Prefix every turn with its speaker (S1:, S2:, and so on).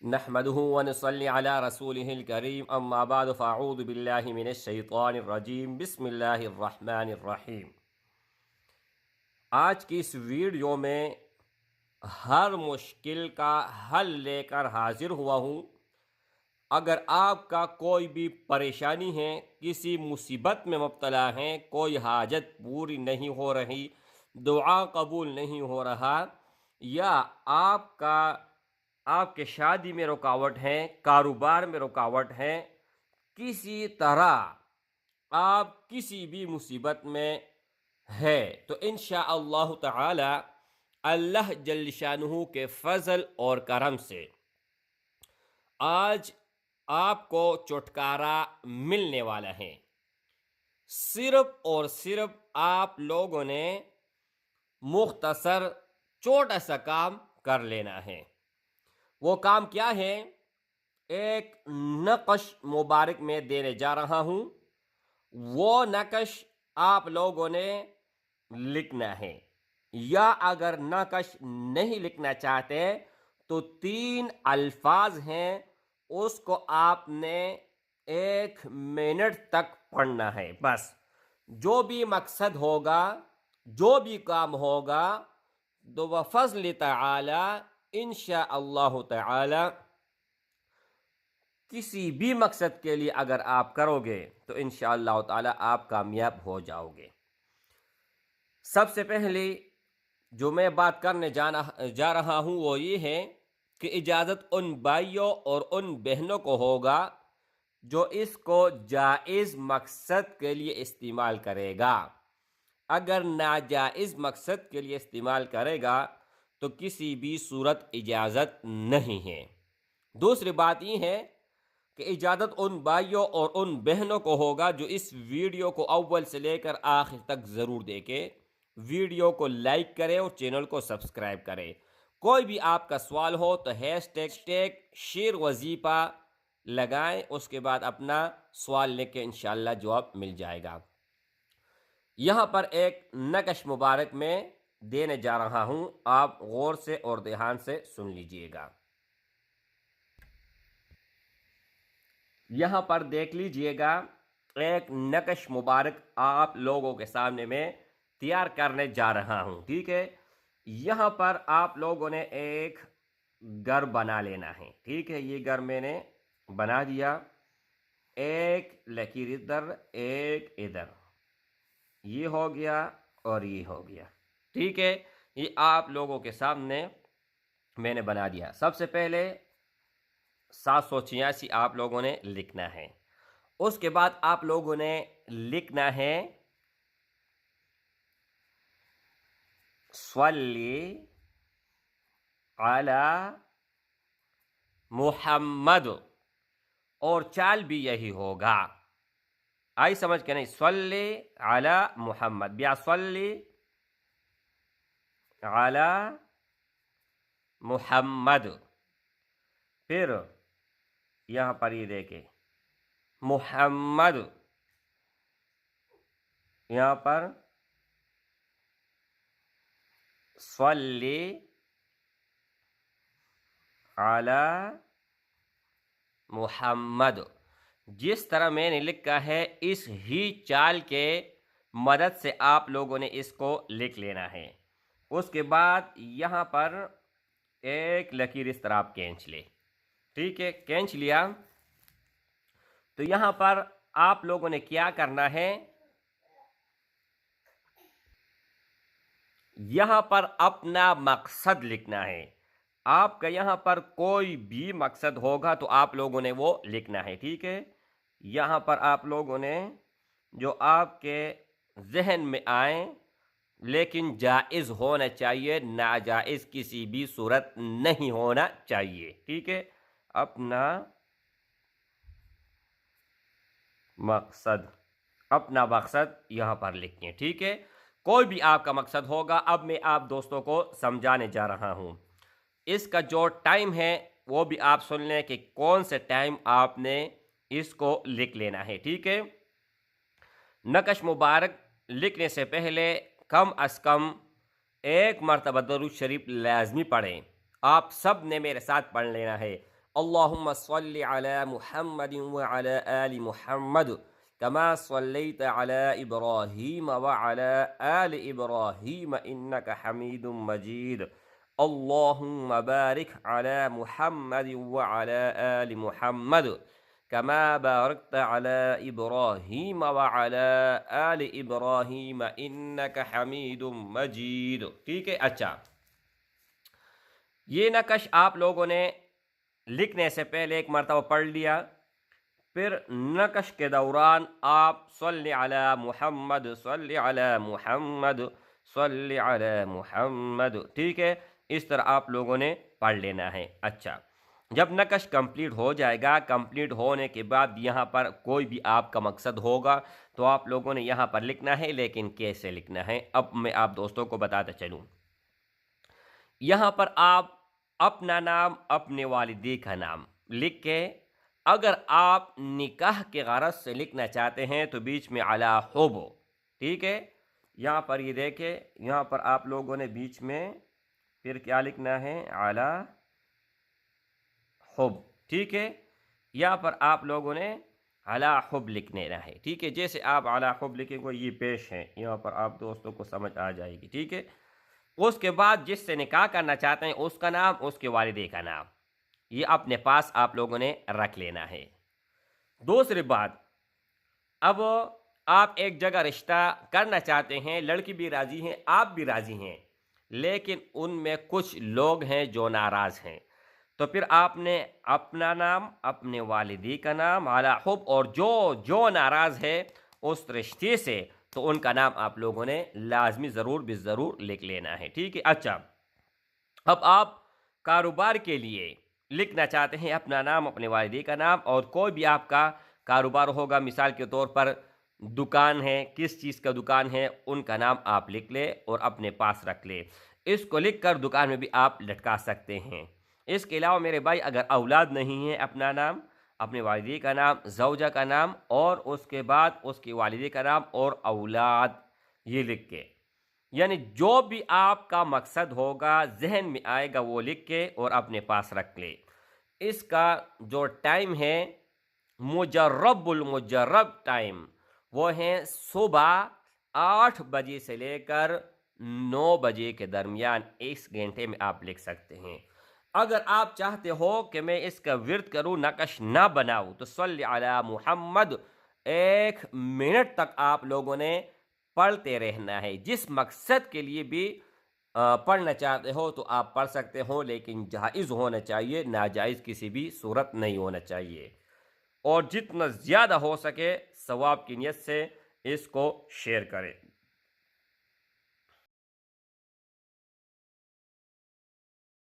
S1: नहमदुहु व नसल्ली अला रसूलिहिल करीम अम्मा बाद फ़अऊज़ु बिल्लाहि मिनश शैतानिर रजीम बिस्मिल्लाहिर रहमानिर रहीम। आज की इस वीडियो में हर मुश्किल का हल लेकर हाजिर हुआ हूँ। अगर आपका कोई भी परेशानी है, किसी मुसीबत में मुब्तला हैं, कोई हाजत पूरी नहीं हो रही, दुआ कबूल नहीं हो रहा, या आपके शादी में रुकावट है, कारोबार में रुकावट है, किसी तरह आप किसी भी मुसीबत में है, तो इंशाअल्लाह ताला अल्लाह जल्ल शानुहु के फजल और करम से आज आपको छुटकारा मिलने वाला है। सिर्फ और सिर्फ आप लोगों ने मुख्तसर छोटा सा काम कर लेना है। वो काम क्या है? एक नक़श मुबारक में देने जा रहा हूं। वो नक़श आप लोगों ने लिखना है, या अगर नक़श नहीं लिखना चाहते तो 3 अल्फाज हैं, उसको आपने 1 मिनट तक पढ़ना है। बस जो भी मकसद होगा, जो भी काम होगा, तो वह फज़ल ताला इंशाअल्लाह ताला किसी भी मकसद के लिए अगर आप करोगे तो इंशाअल्लाह ताला आप कामयाब हो जाओगे। सबसे पहले जो मैं बात करने जा रहा हूँ वो ये है कि इजाज़त उन भाइयों और उन बहनों को होगा जो इसको जायज़ मकसद के लिए इस्तेमाल करेगा। अगर नाजायज़ मकसद के लिए इस्तेमाल करेगा तो किसी भी सूरत इजाज़त नहीं है। दूसरी बात ये है कि इजाज़त उन भाइयों और उन बहनों को होगा जो इस वीडियो को अव्वल से लेकर आखिर तक ज़रूर देखें, वीडियो को लाइक करें और चैनल को सब्सक्राइब करें। कोई भी आपका सवाल हो तो हैशटैग शेर वजीफ़ा लगाएं, उसके बाद अपना सवाल लेके इंशाअल्लाह जवाब मिल जाएगा। यहाँ पर एक नक़श मुबारक में देने जा रहा हूँ, आप गौर से और ध्यान से सुन लीजिएगा। यहाँ पर देख लीजिएगा, एक नक़श मुबारक आप लोगों के सामने में तैयार करने जा रहा हूँ। ठीक है, यहाँ पर आप लोगों ने एक घर बना लेना है। ठीक है, ये घर मैंने बना दिया, एक लकीर इधर, एक इधर, ये हो गया और ये हो गया। ठीक है, ये आप लोगों के सामने मैंने बना दिया। सबसे पहले 786 आप लोगों ने लिखना है। उसके बाद आप लोगों ने लिखना है स्वल्ली अला मुहम्मद, और चाल भी यही होगा। आई समझ के नहीं? स्वल्ली अला मुहम्मद, बिया स्वल्ली अला मुहम्मद। फिर यहाँ पर ये देखें मुहम्मद, यहाँ पर स्वल्ली अला मुहम्मद। जिस तरह मैंने लिखा है इस ही चाल के मदद से आप लोगों ने इसको लिख लेना है। उसके बाद यहाँ पर एक लकीर इस तरह आप खींच ले। ठीक है, खींच लिया तो यहाँ पर आप लोगों ने क्या करना है, यहाँ पर अपना मकसद लिखना है। आपका यहाँ पर कोई भी मकसद होगा तो आप लोगों ने वो लिखना है। ठीक है, यहाँ पर आप लोगों ने जो आपके जहन में आए, लेकिन जायज़ होना चाहिए, नाजायज़ किसी भी सूरत नहीं होना चाहिए। ठीक है, अपना मकसद यहाँ पर लिखें। ठीक है, कोई भी आपका मकसद होगा। अब मैं आप दोस्तों को समझाने जा रहा हूँ। इसका जो टाइम है वो भी आप सुन लें कि कौन से टाइम आपने इसको लिख लेना है। ठीक है, नक़श मुबारक लिखने से पहले कम अज़ कम 1 मरतबा दरूद शरीफ लाजमी पढ़ें। आप सब ने मेरे साथ पढ़ लेना है। अल्लाहुम्मा सल्लि अला मुहम्मदिन व अला आलि मुहम्मद कमा सल्लैत अला इब्राहीम व अला आलि इब्राहीम इन्नका हमीदुम मजीद। अल्लाहुम्मा बारिक अला मुहम्मदिन व अला आलि मुहम्मद कमा बारकत अला इब्राहीम व अला आलि इब्राहीम इन्नका हमीदुम मजीद। ठीक है। अच्छा, ये नकश आप लोगों ने लिखने से पहले एक मरतबा पढ़ लिया, फिर नकश के दौरान आप सल्ली अला मुहम्मद सल्ली अला मुहम्मद सल्ली अला मुहम्मद, ठीक है, इस तरह आप लोगों ने पढ़ लेना है। अच्छा, जब नकश कंप्लीट हो जाएगा, कंप्लीट होने के बाद यहाँ पर कोई भी आपका मकसद होगा तो आप लोगों ने यहाँ पर लिखना है, लेकिन कैसे लिखना है अब मैं आप दोस्तों को बताता चलूँ। यहाँ पर आप अपना नाम, अपने वालिदी का नाम लिख के, अगर आप निकाह के गरज से लिखना चाहते हैं तो बीच में अला हुब, ठीक है, यहाँ पर ये देखें, यहाँ पर आप लोगों ने बीच में फिर क्या लिखना है, अला हुब, ठीक है, यहाँ पर आप लोगों ने अला हुब लिखने है, ठीक है। जैसे आप अला हुब लिखेंगे ये पेश है, यहाँ पर आप दोस्तों को समझ आ जाएगी, ठीक है। उसके बाद जिससे निकाह करना चाहते हैं उसका नाम, उसके वालिदे का नाम, ये अपने पास आप लोगों ने रख लेना है। दूसरी बात, अब आप एक जगह रिश्ता करना चाहते हैं, लड़की भी राजी हैं, आप भी राजी हैं, लेकिन उनमें कुछ लोग हैं जो नाराज़ हैं, तो फिर आपने अपना नाम, अपने वालिदी का नाम अला हुब, और जो जो नाराज़ है उस रिश्ते से, तो उनका नाम आप लोगों ने लाजमी ज़रूर ज़रूर लिख लेना है, ठीक है। अच्छा, अब आप कारोबार के लिए लिखना चाहते हैं अपना नाम, अपने वालिदी का नाम, और कोई भी आपका कारोबार होगा, मिसाल के तौर पर दुकान है, किस चीज़ का दुकान है, उनका नाम आप लिख ले और अपने पास रख ले। इसको लिख कर दुकान में भी आप लटका सकते हैं। इसके अलावा मेरे भाई, अगर औलाद नहीं है, अपना नाम, अपने वालिदी का नाम, ज़ौजा का नाम, और उसके बाद उसकी वालिदी का नाम और औलाद, ये लिख के, यानी जो भी आपका मकसद होगा, जहन में आएगा, वो लिख के और अपने पास रख ले। इसका जो टाइम है, मुजर्रबुल मुजर्रब टाइम, वो है सुबह 8 बजे से लेकर 9 बजे के दरमियान, इस घंटे में आप लिख सकते हैं। अगर आप चाहते हो कि मैं इसका विर्द करूँ, नकश ना बनाऊँ, तो सल्ली अला मुहम्मद 1 मिनट तक आप लोगों ने पढ़ते रहना है। जिस मकसद के लिए भी पढ़ना चाहते हो तो आप पढ़ सकते हो, लेकिन जायज़ होना चाहिए, नाजायज़ किसी भी सूरत नहीं होना चाहिए। और जितना ज़्यादा हो सके सवाब की नियत से इसको शेयर करें।